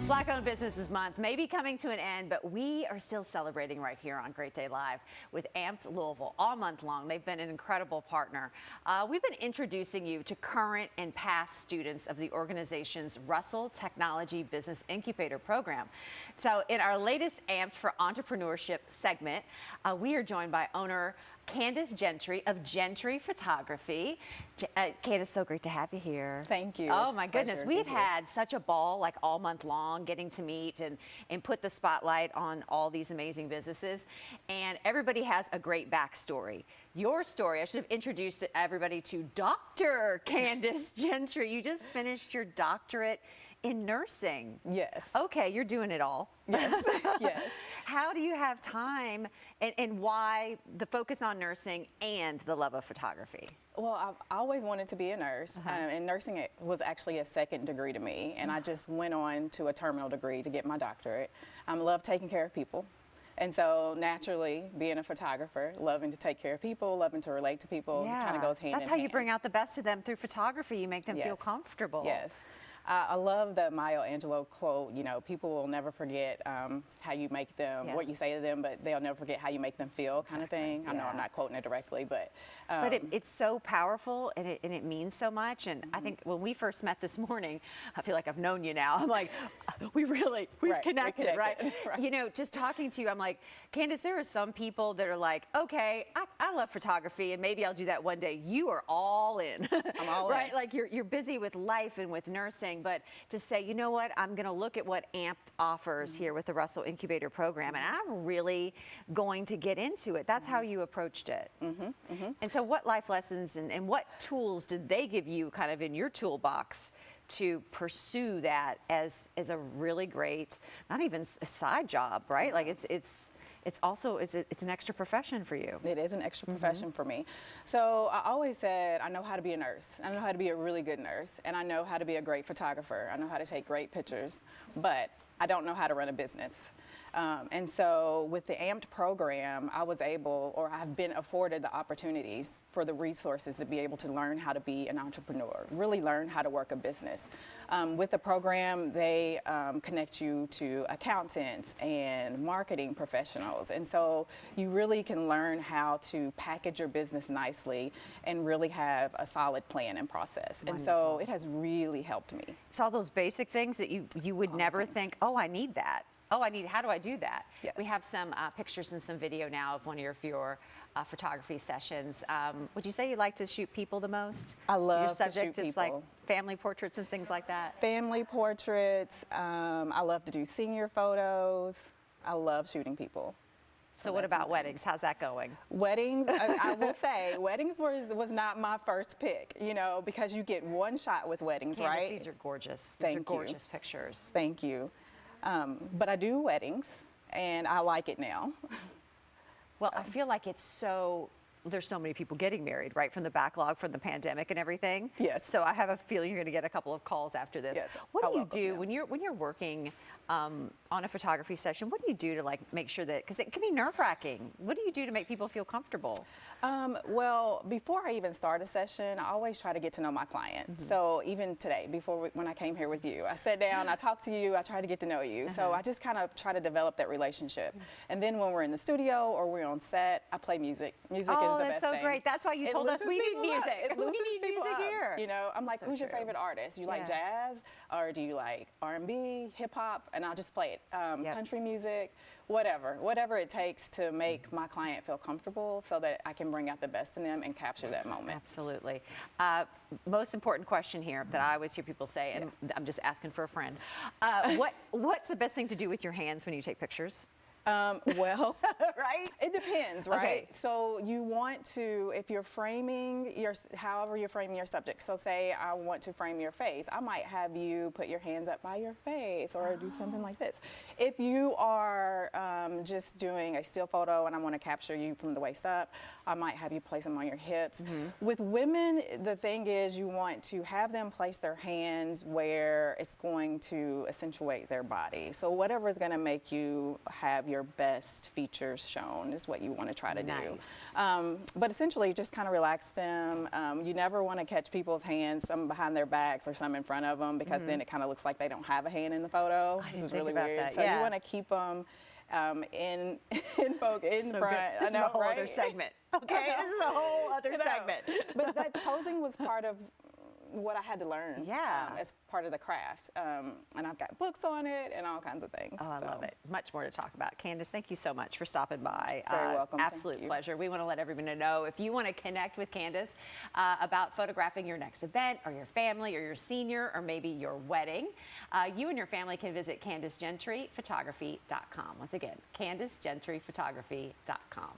Black-owned Businesses Month may be coming to an end, but we are still celebrating right here on Great Day Live with Amped Louisville all month long. They've been an incredible partner. We've been introducing you to current and past students of the organization's Russell Technology Business Incubator program. So in our latest Amped for Entrepreneurship segment, we are joined by owner Candice Gentry of Gentry Photography. Candice, so great to have you here. Thank you. Oh my goodness, we've had such a ball like all month long getting to meet and put the spotlight on all these amazing businesses. And everybody has a great backstory. Your story, I should have introduced everybody to Dr. Candice Gentry. You just finished your doctorate in nursing. Yes. Okay, you're doing it all. Yes, yes. How do you have time and why the focus on nursing and the love of photography? Well, I've always wanted to be a nurse, and nursing was actually a second degree to me, and I just went on to a terminal degree to get my doctorate. I love taking care of people. And so naturally, being a photographer, loving to take care of people, loving to relate to people, kind of goes hand in hand. That's how you bring out the best of them through photography. You make them feel comfortable. Yes. I love the Maya Angelou quote, you know, people will never forget how you make them, what you say to them, but they'll never forget how you make them feel, kind of thing. I know I'm not quoting it directly, but... it's so powerful, and it means so much, and I think when we first met this morning, I feel like I've known you now. I'm like, we've connected, right? You know, just talking to you, I'm like, Candice, there are some people that are like, okay, I love photography, and maybe I'll do that one day. You are all in. I'm all right? in. Like, you're busy with life and with nursing, but to say, you know what, I'm going to look at what Amped offers here with the Russell Incubator program, and I'm really going to get into it. That's how you approached it. And so what life lessons and what tools did they give you kind of in your toolbox to pursue that as a really great, not even a side job, right? Like it's also an extra profession for you. It is an extra profession for me. So I always said I know how to be a nurse. I know how to be a really good nurse, and I know how to be a great photographer. I know how to take great pictures, but I don't know how to run a business. And so with the Amped program, I was able, or I've been afforded the opportunities for the resources to be able to learn how to be an entrepreneur, really learn how to work a business. With the program, they connect you to accountants and marketing professionals. And so you really can learn how to package your business nicely and really have a solid plan and process. Wonderful. And so it has really helped me. It's all those basic things that you would never think, oh, I need that. Oh, how do I do that? Yes. We have some pictures and some video now of one of your photography sessions. Would you say you like to shoot people the most? I love your subject to shoot people. is like family portraits and things like that? Family portraits. I love to do senior photos. I love shooting people. So what about weddings? How's that going? Weddings, I will say, weddings was not my first pick, you know, because you get one shot with weddings, Candice, right? These are gorgeous. Thank These are gorgeous pictures. Thank you. But I do weddings, and I like it now. Well, I feel like there's so many people getting married, right, from the backlog from the pandemic and everything. Yes. So I have a feeling you're going to get a couple of calls after this. Yes. What do you do when you're working on a photography session? What do you do to like make sure that, because it can be nerve-wracking. What do you do to make people feel comfortable? Well, before I even start a session, I always try to get to know my client. So even today, when I came here with you, I sat down, I talked to you, I tried to get to know you. So I just kind of try to develop that relationship. And then when we're in the studio or we're on set, I play music. Music is the best thing. Oh, that's so great. That's why you told us we need music. We need music here. You know, I'm like, So who's your true. favorite artist? You like jazz, or do you like R&B, hip hop? And I'll just play it. Country music, whatever it takes to make my client feel comfortable so that I can bring out the best in them and capture that moment. Absolutely. Most important question here that I always hear people say, and I'm just asking for a friend. What's the best thing to do with your hands when you take pictures? Well, right? It depends, right? Okay. So you want to, if you're framing however you're framing your subject. So say I want to frame your face, I might have you put your hands up by your face or do something like this. If you are just doing a still photo and I want to capture you from the waist up, I might have you place them on your hips. With women, the thing is you want to have them place their hands where it's going to accentuate their body. So whatever is going to make you have your your best features shown is what you want to try to Nice. do. But essentially, just kind of relax them. You never want to catch people's hands, some behind their backs or some in front of them, because then it kind of looks like they don't have a hand in the photo. I This didn't is think really about weird. that, So yeah. you want to keep them in focus, in So front. good. This I is know, a whole right? other segment. Okay, this is a whole other You know, segment. But that posing was part of what I had to learn Yeah. as part of the craft. And I've got books on it and all kinds of things. Oh, I So, love it. Much more to talk about. Candice, thank you so much for stopping by. Very welcome. Thank Absolute you. pleasure. We want to let everyone know if you want to connect with Candice about photographing your next event or your family or your senior or maybe your wedding, you and your family can visit CandiceGentryPhotography.com. Once again, CandiceGentryPhotography.com.